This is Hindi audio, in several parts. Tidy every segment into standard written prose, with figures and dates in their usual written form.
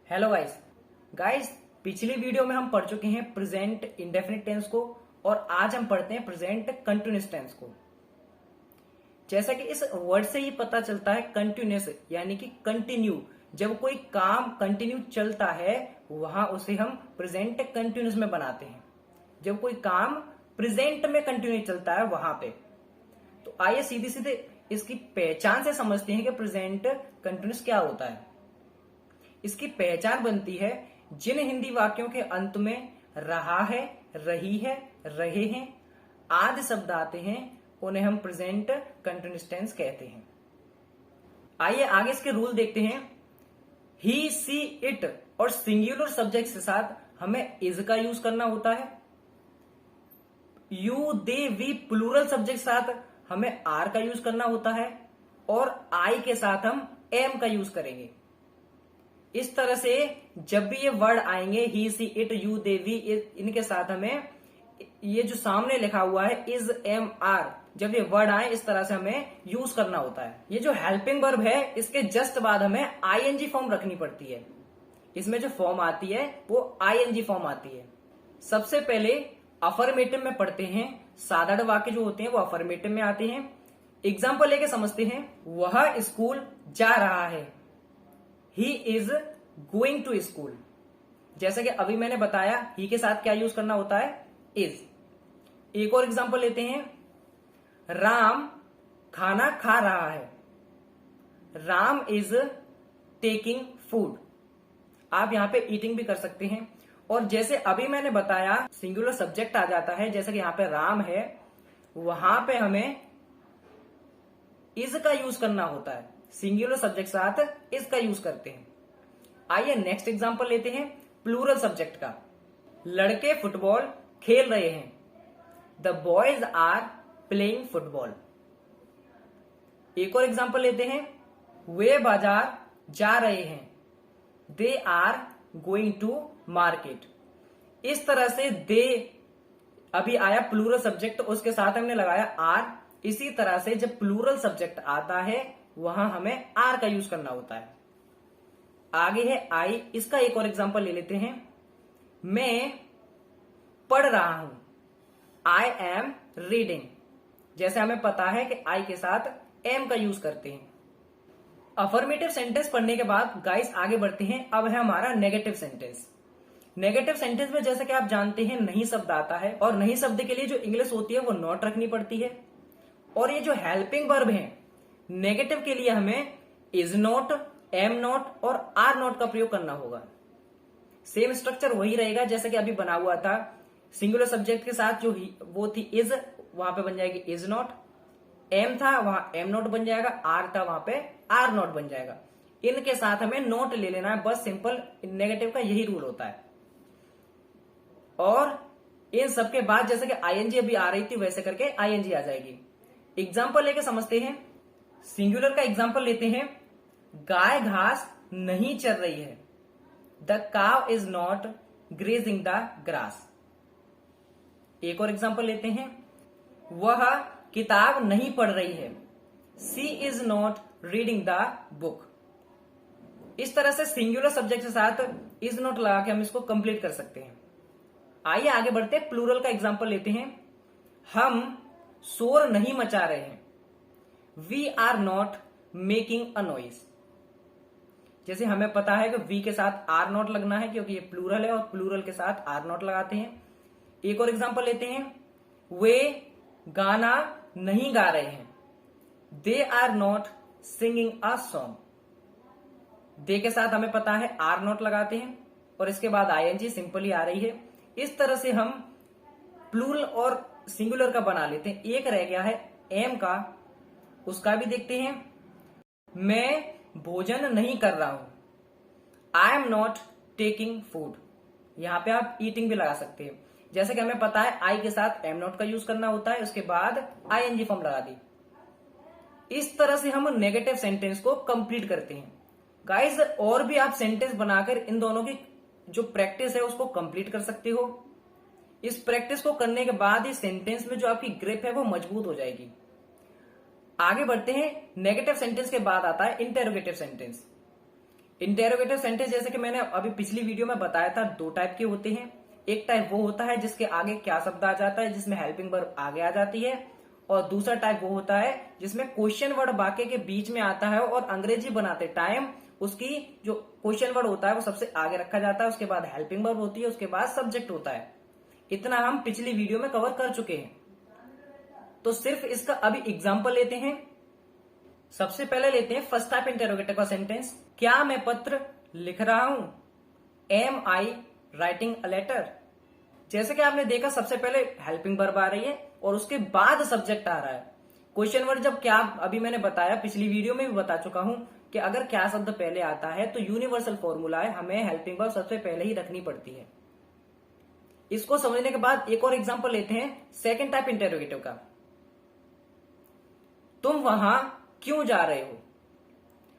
Hello guys. पिछली वीडियो में हम पढ़ चुके हैं प्रेजेंट इंडेफिनिट टेंस को और आज हम पढ़ते हैं प्रेजेंट कंटिन्यूअस टेंस को। जैसा कि इस वर्ड से ही पता चलता है कंटिन्यूअस यानी कि कंटिन्यू। जब कोई काम कंटिन्यू चलता है वहां उसे हम प्रेजेंट कंटिन्यूअस में बनाते हैं। जब कोई काम प्रेजेंट में कंटिन्यू चलता है वहां पे। तो आइए सीधे सीधे इसकी पहचान से समझते हैं कि प्रेजेंट कंटिन्यूअस क्या होता है। इसकी पहचान बनती है जिन हिंदी वाक्यों के अंत में रहा है, रही है, रहे हैं आदि शब्द आते हैं उन्हें हम प्रेजेंट कंटिन्यूअस टेंस कहते हैं। आइए आगे इसके रूल देखते हैं। ही, सी, इट और सिंगुलर सब्जेक्ट के साथ हमें इज का यूज करना होता है। You, they, we plural subject के साथ हमें आर का यूज करना होता है और आई के साथ हम एम का यूज करेंगे। इस तरह से जब भी ये वर्ड आएंगे ही, she, it, you, they, we, इनके साथ हमें ये जो सामने लिखा हुआ है इज, एम, आर, जब ये वर्ड आए इस तरह से हमें यूज करना होता है। ये जो हेल्पिंग वर्ब है इसके जस्ट बाद हमें आईएनजी फॉर्म रखनी पड़ती है। इसमें जो फॉर्म आती है वो आईएनजी फॉर्म आती है। सबसे पहले अफर्मेटिव में पढ़ते हैं। साधारण वाक्य जो होते हैं वो अफर्मेटिव में आते हैं। एग्जाम्पल लेके समझते हैं। वह स्कूल जा रहा है। He is going to school. जैसा कि अभी मैंने बताया ही के साथ क्या यूज करना होता है, इज। एक और एग्जांपल लेते हैं। राम खाना खा रहा है। Ram is taking food. आप यहां पे ईटिंग भी कर सकते हैं। और जैसे अभी मैंने बताया सिंगुलर सब्जेक्ट आ जाता है, जैसे कि यहां पे राम है वहां पे हमें इज का यूज करना होता है। सिंगुलर सब्जेक्ट साथ इज का यूज करते हैं। आइए नेक्स्ट एग्जांपल लेते हैं प्लूरल सब्जेक्ट का। लड़के फुटबॉल खेल रहे हैं। The boys are playing football. एक और एग्जांपल लेते हैं। वे बाजार जा रहे हैं। They are going to market. इस तरह से दे अभी आया प्लूरल सब्जेक्ट, उसके साथ हमने लगाया आर। इसी तरह से जब प्लूरल सब्जेक्ट आता है वहां हमें आर का यूज करना होता है। आगे है आई। इसका एक और एग्जांपल ले लेते हैं। मैं पढ़ रहा हूं। I am reading. जैसे हमें पता है कि आई के साथ एम का यूज करते हैं। अफर्मेटिव सेंटेंस पढ़ने के बाद गाइस आगे बढ़ते हैं। अब है हमारा नेगेटिव सेंटेंस। नेगेटिव सेंटेंस में जैसे कि आप जानते हैं नहीं शब्द आता है और नहीं शब्द के लिए जो इंग्लिश होती है वो नॉट रखनी पड़ती है। और ये जो हेल्पिंग वर्ब है नेगेटिव के लिए हमें इज नॉट, एम नॉट और आर नॉट का प्रयोग करना होगा। सेम स्ट्रक्चर वही रहेगा जैसे कि अभी बना हुआ था। सिंगुलर सब्जेक्ट के साथ जो वो थी इज, वहां पे बन जाएगी इज नॉट। एम था वहां एम नॉट बन जाएगा। आर था वहां पे आर नॉट बन जाएगा। इनके साथ हमें नोट ले लेना है, बस सिंपल नेगेटिव का यही रूल होता है। और इन सबके बाद जैसे कि आईएनजी अभी आ रही थी वैसे करके आईएनजी आ जाएगी। एग्जाम्पल लेके समझते हैं। सिंगुलर का एग्जाम्पल लेते हैं। गाय घास नहीं चर रही है। द काव is not grazing the grass. एक और एग्जाम्पल लेते हैं। वह किताब नहीं पढ़ रही है। She is not reading the book. इस तरह से सिंगुलर सब्जेक्ट के साथ इज नॉट लगा के हम इसको कंप्लीट कर सकते हैं। आइए आगे बढ़ते हैं। प्लूरल का एग्जाम्पल लेते हैं। हम शोर नहीं मचा रहे हैं। We are not making a noise. जैसे हमें पता है कि वी के साथ आर नॉट लगना है क्योंकि ये प्लूरल है और प्लूरल के साथ आर नॉट लगाते हैं। एक और एग्जांपल लेते हैं। वे गाना नहीं गा रहे हैं। They are not singing a song. दे के साथ हमें पता है आर नॉट लगाते हैं और इसके बाद आईएनजी सिंपली आ रही है। इस तरह से हम प्लूरल और सिंगुलर का बना लेते हैं। एक रह गया है एम का, उसका भी देखते हैं। मैं भोजन नहीं कर रहा हूं। I am not taking food. यहां पे आप ईटिंग भी लगा सकते हैं। जैसे कि हमें पता है आई के साथ एम नॉट का यूज करना होता है, उसके बाद आईएनजी फॉर्म लगा दी। इस तरह से हम नेगेटिव सेंटेंस को कंप्लीट करते हैं। गाइस और भी आप सेंटेंस बनाकर इन दोनों की जो प्रैक्टिस है उसको कंप्लीट कर सकते हो। इस प्रैक्टिस को करने के बाद इस सेंटेंस में जो आपकी ग्रिप है वो मजबूत हो जाएगी। आगे बढ़ते हैं। नेगेटिव सेंटेंस के बाद आता है इंटेरोगेटिव सेंटेंस। इंटेरोगेटिव सेंटेंस जैसे कि मैंने अभी पिछली वीडियो में बताया था, दो टाइप के होते हैं। एक टाइप वो होता है जिसके आगे क्या शब्द आ जाता है, जिसमें हेल्पिंग वर्ब आगे आ जाती है, और दूसरा टाइप वो होता है जिसमें क्वेश्चन वर्ड वाक्य के बीच में आता है और अंग्रेजी बनाते टाइम उसकी जो क्वेश्चन वर्ड होता है वो सबसे आगे रखा जाता है, उसके बाद हेल्पिंग वर्ब होती है, उसके बाद सब्जेक्ट होता है। इतना हम पिछली वीडियो में कवर कर चुके हैं। तो सिर्फ इसका अभी एग्जाम्पल लेते हैं। सबसे पहले लेते हैं फर्स्ट टाइप इंटेरोगेटिव का सेंटेंस, क्या मैं पत्र लिख रहा हूं? Am I writing a letter? जैसे कि आपने देखा सबसे पहले हेल्पिंग वर्ब आ रही है और उसके बाद सब्जेक्ट आ रहा है। क्वेश्चन वर्ड जब क्या, अभी मैंने बताया, पिछली वीडियो में भी बता चुका हूं कि अगर क्या शब्द पहले आता है तो यूनिवर्सल फॉर्मूला है, हमें हेल्पिंग वर्ब सबसे पहले ही रखनी पड़ती है। इसको समझने के बाद एक और एग्जांपल लेते हैं सेकंड टाइप इंटेरोगेटिव का। तुम वहां क्यों जा रहे हो?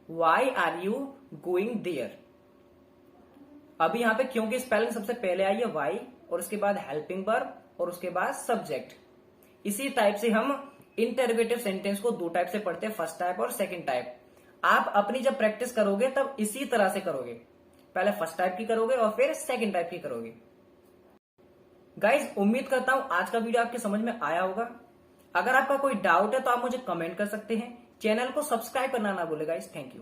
Why are you going there? अभी यहां पे क्यों की स्पेलिंग सबसे पहले आई है वाई, और उसके बाद हेल्पिंग वर्ब और उसके बाद सब्जेक्ट। इसी टाइप से हम इंटेरोगेटिव सेंटेंस को दो टाइप से पढ़ते हैं, फर्स्ट टाइप और सेकंड टाइप। आप अपनी जब प्रैक्टिस करोगे तब इसी तरह से करोगे, पहले फर्स्ट टाइप की करोगे और फिर सेकंड टाइप की करोगे। गाइज, उम्मीद करता हूं आज का वीडियो आपके समझ में आया होगा। अगर आपका कोई डाउट है तो आप मुझे कमेंट कर सकते हैं। चैनल को सब्सक्राइब करना ना भूलें गाइज। Thank you.